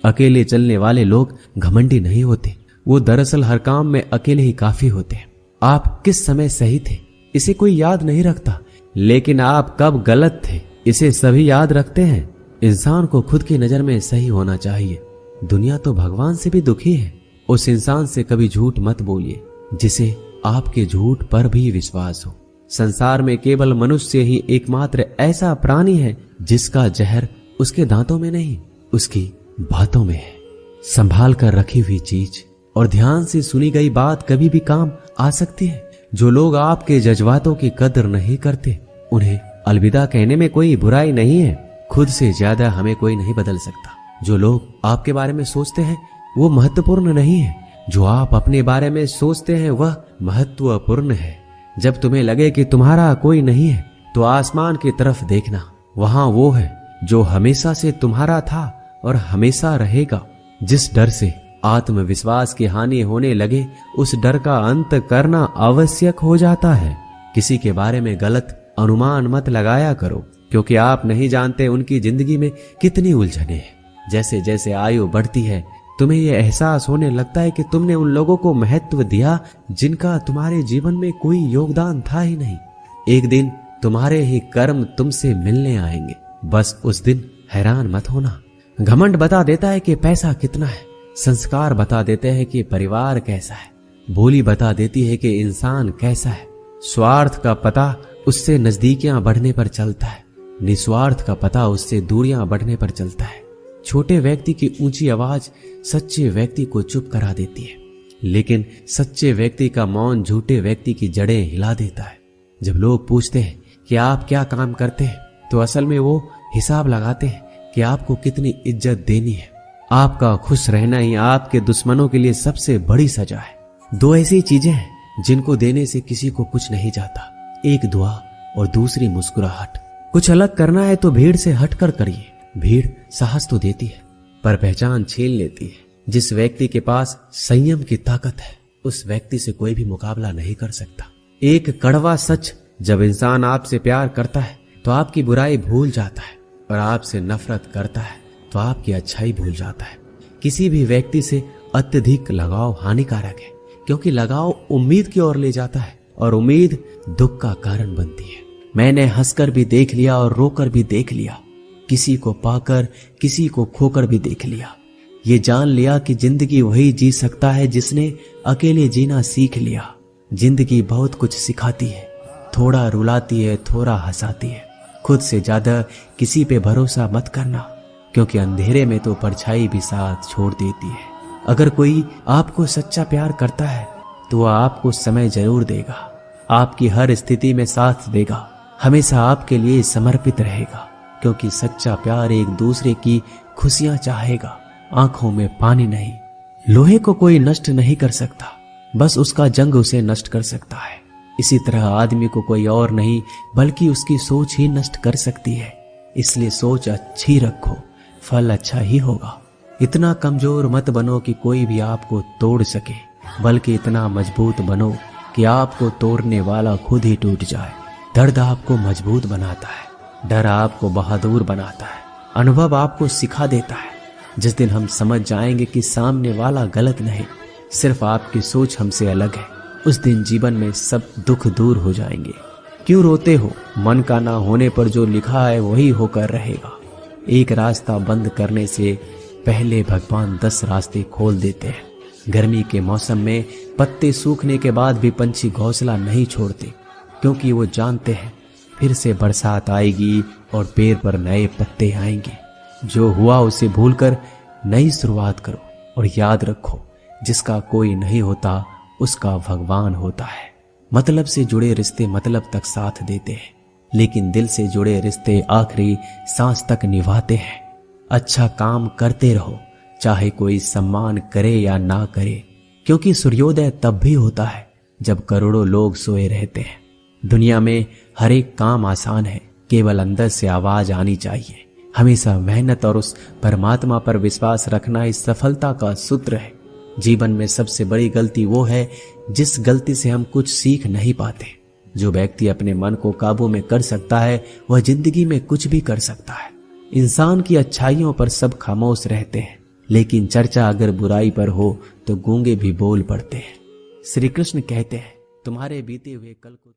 अकेले चलने वाले लोग घमंडी नहीं होते, वो दरअसल हर काम में अकेले ही काफी होते हैं। आप किस समय सही थे इसे कोई याद नहीं रखता, लेकिन आप कब गलत थे इसे सभी याद रखते हैं। इंसान को खुद की नजर में सही होना चाहिए। दुनिया तो भगवान से भी दुखी है। उस इंसान से कभी झूठ मत बोलिए जिसे आपके झूठ पर भी विश्वास हो। संसार में केवल मनुष्य ही एकमात्र ऐसा प्राणी है जिसका जहर उसके दांतों में नहीं, उसकी बातों में है। संभाल कर रखी हुई चीज और ध्यान से सुनी गई बात कभी भी काम आ सकती है। जो लोग आपके जज्बातों की कदर नहीं करते उन्हें अलविदा कहने में कोई बुराई नहीं है। खुद से ज्यादा हमें कोई नहीं बदल सकता। जो लोग आपके बारे में सोचते हैं वो महत्वपूर्ण नहीं है, जो आप अपने बारे में सोचते हैं वह महत्वपूर्ण है। जब तुम्हें लगे कि तुम्हारा कोई नहीं है तो आसमान की तरफ देखना, वहां वो है जो हमेशा से तुम्हारा था और हमेशा रहेगा। जिस डर से आत्मविश्वास की हानि होने लगे उस डर का अंत करना आवश्यक हो जाता है। किसी के बारे में गलत अनुमान मत लगाया करो, क्योंकि आप नहीं जानते उनकी जिंदगी में कितनी उलझने हैं। जैसे जैसे आयु बढ़ती है तुम्हें यह एहसास होने लगता है कि तुमने उन लोगों को महत्व दिया जिनका तुम्हारे जीवन में कोई योगदान था ही नहीं। एक दिन तुम्हारे ही कर्म तुमसे मिलने आएंगे, बस उस दिन हैरान मत होना। घमंड बता देता है कि पैसा कितना है, संस्कार बता देते हैं कि परिवार कैसा है, बोली बता देती है कि इंसान कैसा है। स्वार्थ का पता उससे नजदीकियां बढ़ने पर चलता है, निस्वार्थ का पता उससे दूरियां बढ़ने पर चलता है। छोटे व्यक्ति की ऊंची आवाज सच्चे व्यक्ति को चुप करा देती है, लेकिन सच्चे व्यक्ति का मौन झूठे व्यक्ति की जड़ें हिला देता है। जब लोग पूछते हैं कि आप क्या काम करते हैं तो असल में वो हिसाब लगाते हैं कि आपको कितनी इज्जत देनी है। आपका खुश रहना ही आपके दुश्मनों के लिए सबसे बड़ी सजा है। दो ऐसी चीजें हैं जिनको देने से किसी को कुछ नहीं जाता, एक दुआ और दूसरी मुस्कुराहट। कुछ अलग करना है तो भीड़ से हटकर करिए। भीड़ साहस तो देती है पर पहचान छीन लेती है। जिस व्यक्ति के पास संयम की ताकत है उस व्यक्ति से कोई भी मुकाबला नहीं कर सकता। एक कड़वा सच, जब इंसान आपसे प्यार करता है तो आपकी बुराई भूल जाता है और आपसे नफरत करता है तो आपकी अच्छाई भूल जाता है। किसी भी व्यक्ति से अत्यधिक लगाव हानिकारक है, क्योंकि लगाव उम्मीद की ओर ले जाता है और उम्मीद दुख का कारण बनती है। मैंने हंसकर भी देख लिया और रोकर भी देख लिया, किसी को पाकर किसी को खोकर भी देख लिया। ये जान लिया कि जिंदगी वही जी सकता है जिसने अकेले जीना सीख लिया। जिंदगी बहुत कुछ सिखाती है, थोड़ा रुलाती है, थोड़ा हंसाती है। खुद से ज्यादा किसी पे भरोसा मत करना, क्योंकि अंधेरे में तो परछाई भी साथ छोड़ देती है। अगर कोई आपको सच्चा प्यार करता है तो वह आपको समय जरूर देगा, आपकी हर स्थिति में साथ देगा, हमेशा आपके लिए समर्पित रहेगा। क्योंकि सच्चा प्यार एक दूसरे की खुशियां चाहेगा, आंखों में पानी नहीं। लोहे को कोई नष्ट नहीं कर सकता, बस उसका जंग उसे नष्ट कर सकता है। इसी तरह आदमी को कोई और नहीं बल्कि उसकी सोच ही नष्ट कर सकती है। इसलिए सोच अच्छी रखो, फल अच्छा ही होगा। इतना कमजोर मत बनो कि कोई भी आपको तोड़ सके, बल्कि इतना मजबूत बनो कि आपको तोड़ने वाला खुद ही टूट जाए। दर्द आपको मजबूत बनाता है, डर आपको बहादुर बनाता है, अनुभव आपको सिखा देता है। जिस दिन हम समझ जाएंगे कि सामने वाला गलत नहीं, सिर्फ आपकी सोच हमसे अलग है, उस दिन जीवन में सब दुख दूर हो जाएंगे। क्यों रोते हो? मन का ना होने पर जो लिखा है वही होकर रहेगा। एक रास्ता बंद करने से पहले भगवान 10 रास्ते खोल देते हैं। गर्मी के मौसम में पत्ते सूखने के बाद भी पंछी घोंसला नहीं छोड़ते, क्योंकि वो जानते हैं फिर से बरसात आएगी और पेड़ पर नए पत्ते आएंगे। जो हुआ उसे भूलकर नई शुरुआत करो और याद रखो, जिसका कोई नहीं होता उसका भगवान होता है। मतलब से जुड़े रिश्ते मतलब तक साथ देते हैं, लेकिन दिल से जुड़े रिश्ते आखिरी सांस तक निभाते हैं। अच्छा काम करते रहो, चाहे कोई सम्मान करे या ना करे, क्योंकि सूर्योदय तब भी होता है जब करोड़ों लोग सोए रहते हैं। दुनिया में हर एक काम आसान है, केवल अंदर से आवाज आनी चाहिए। हमेशा मेहनत और उस परमात्मा पर विश्वास रखना इस सफलता का सूत्र है। जीवन में सबसे बड़ी गलती वो है जिस गलती से हम कुछ सीख नहीं पाते। जो व्यक्ति अपने मन को काबू में कर सकता है वह जिंदगी में कुछ भी कर सकता है। इंसान की अच्छाइयों पर सब खामोश रहते हैं, लेकिन चर्चा अगर बुराई पर हो तो गूंगे भी बोल पड़ते हैं। श्री कृष्ण कहते हैं, तुम्हारे बीते हुए कल को